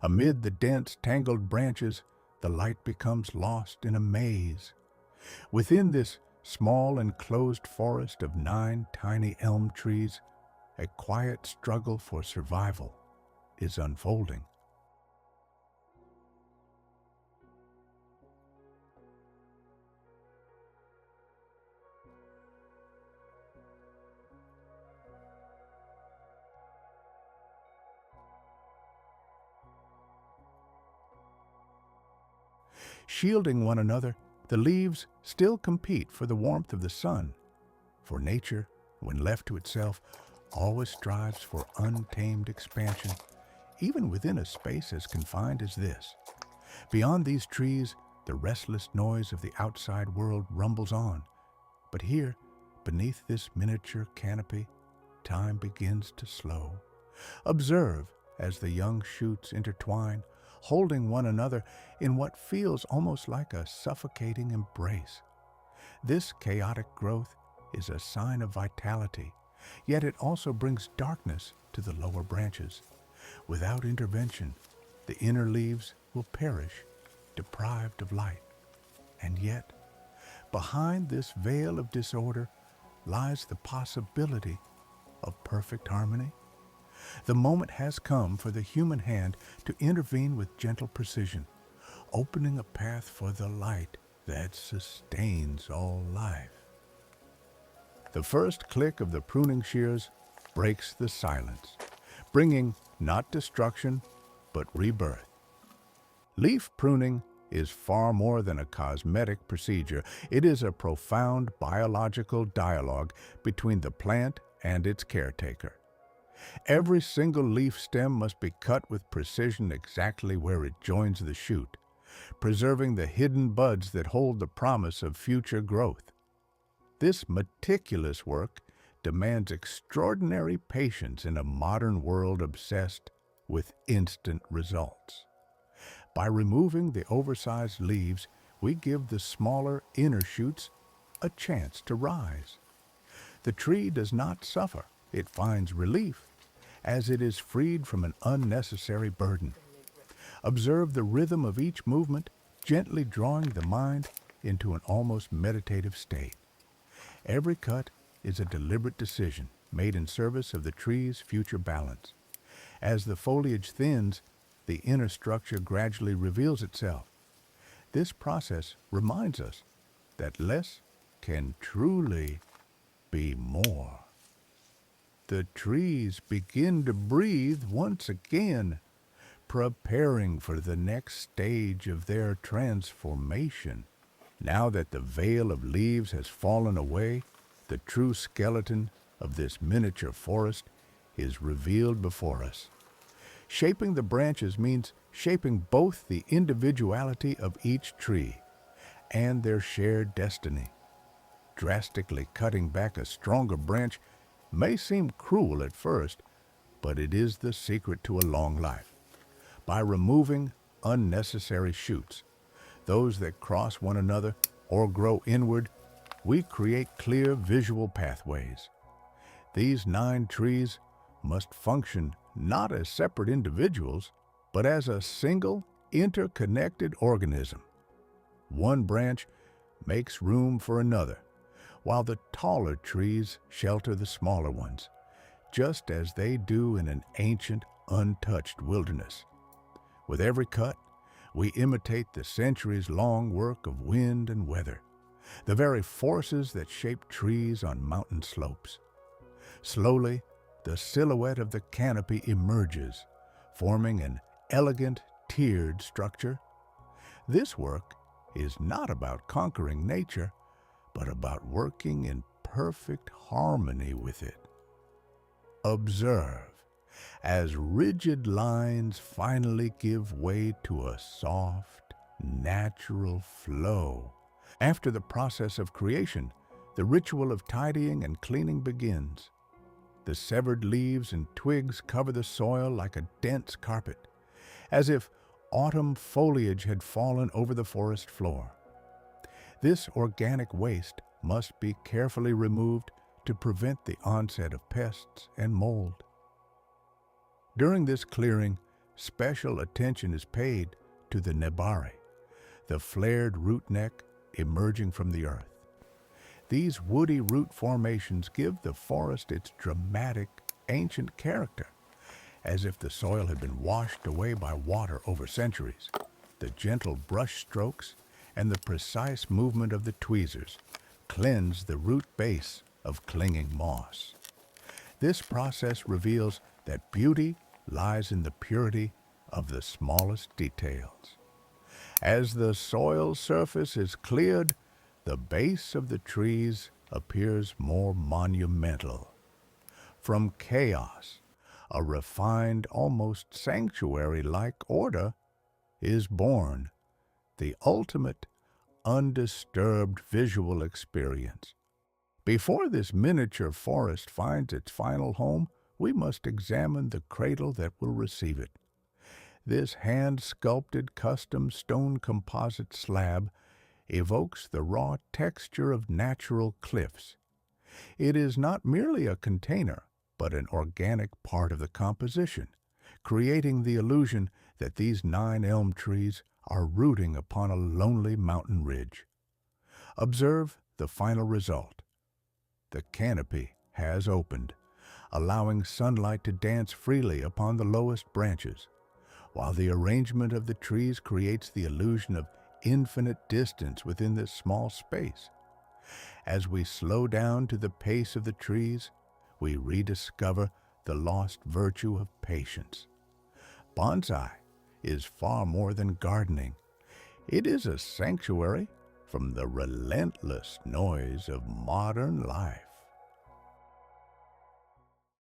Amid the dense, tangled branches, the light becomes lost in a maze. Within this small enclosed forest of 9 tiny elm trees, a quiet struggle for survival is unfolding. Shielding one another, the leaves still compete for the warmth of the sun. For nature, when left to itself, always strives for untamed expansion, even within a space as confined as this. Beyond these trees, the restless noise of the outside world rumbles on. But here, beneath this miniature canopy, time begins to slow. Observe as the young shoots intertwine, holding one another in what feels almost like a suffocating embrace. This chaotic growth is a sign of vitality, yet it also brings darkness to the lower branches. Without intervention, the inner leaves will perish, deprived of light. And yet, behind this veil of disorder lies the possibility of perfect harmony. The moment has come for the human hand to intervene with gentle precision, opening a path for the light that sustains all life. The first click of the pruning shears breaks the silence, bringing not destruction, but rebirth. Leaf pruning is far more than a cosmetic procedure. It is a profound biological dialogue between the plant and its caretaker. Every single leaf stem must be cut with precision exactly where it joins the shoot, preserving the hidden buds that hold the promise of future growth. This meticulous work demands extraordinary patience in a modern world obsessed with instant results. By removing the oversized leaves, we give the smaller inner shoots a chance to rise. The tree does not suffer, it finds relief as it is freed from an unnecessary burden. Observe the rhythm of each movement, gently drawing the mind into an almost meditative state. Every cut is a deliberate decision made in service of the tree's future balance. As the foliage thins, the inner structure gradually reveals itself. This process reminds us that less can truly be more. The trees begin to breathe once again, preparing for the next stage of their transformation. Now that the veil of leaves has fallen away, the true skeleton of this miniature forest is revealed before us. Shaping the branches means shaping both the individuality of each tree and their shared destiny. Drastically cutting back a stronger branch may seem cruel at first, but it is the secret to a long life. By removing unnecessary shoots, those that cross one another or grow inward, we create clear visual pathways. These 9 trees must function not as separate individuals, but as a single, interconnected organism. One branch makes room for another, while the taller trees shelter the smaller ones, just as they do in an ancient, untouched wilderness. With every cut, we imitate the centuries-long work of wind and weather, the very forces that shape trees on mountain slopes. Slowly, the silhouette of the canopy emerges, forming an elegant, tiered structure. This work is not about conquering nature, but about working in perfect harmony with it. Observe as rigid lines finally give way to a soft, natural flow. After the process of creation, the ritual of tidying and cleaning begins. The severed leaves and twigs cover the soil like a dense carpet, as if autumn foliage had fallen over the forest floor. This organic waste must be carefully removed to prevent the onset of pests and mold. During this clearing, special attention is paid to the nebari, the flared root neck emerging from the earth. These woody root formations give the forest its dramatic, ancient character, as if the soil had been washed away by water over centuries. The gentle brush strokes and the precise movement of the tweezers cleanse the root base of clinging moss. This process reveals that beauty lies in the purity of the smallest details. As the soil surface is cleared, the base of the trees appears more monumental. From chaos, a refined, almost sanctuary-like order is born, the ultimate, undisturbed visual experience. Before this miniature forest finds its final home, we must examine the cradle that will receive it. This hand-sculpted custom stone composite slab evokes the raw texture of natural cliffs. It is not merely a container, but an organic part of the composition, creating the illusion that these 9 elm trees are rooting upon a lonely mountain ridge. Observe the final result. The canopy has opened, allowing sunlight to dance freely upon the lowest branches, while the arrangement of the trees creates the illusion of infinite distance within this small space. As we slow down to the pace of the trees, we rediscover the lost virtue of patience. Bonsai is far more than gardening. It is a sanctuary from the relentless noise of modern life.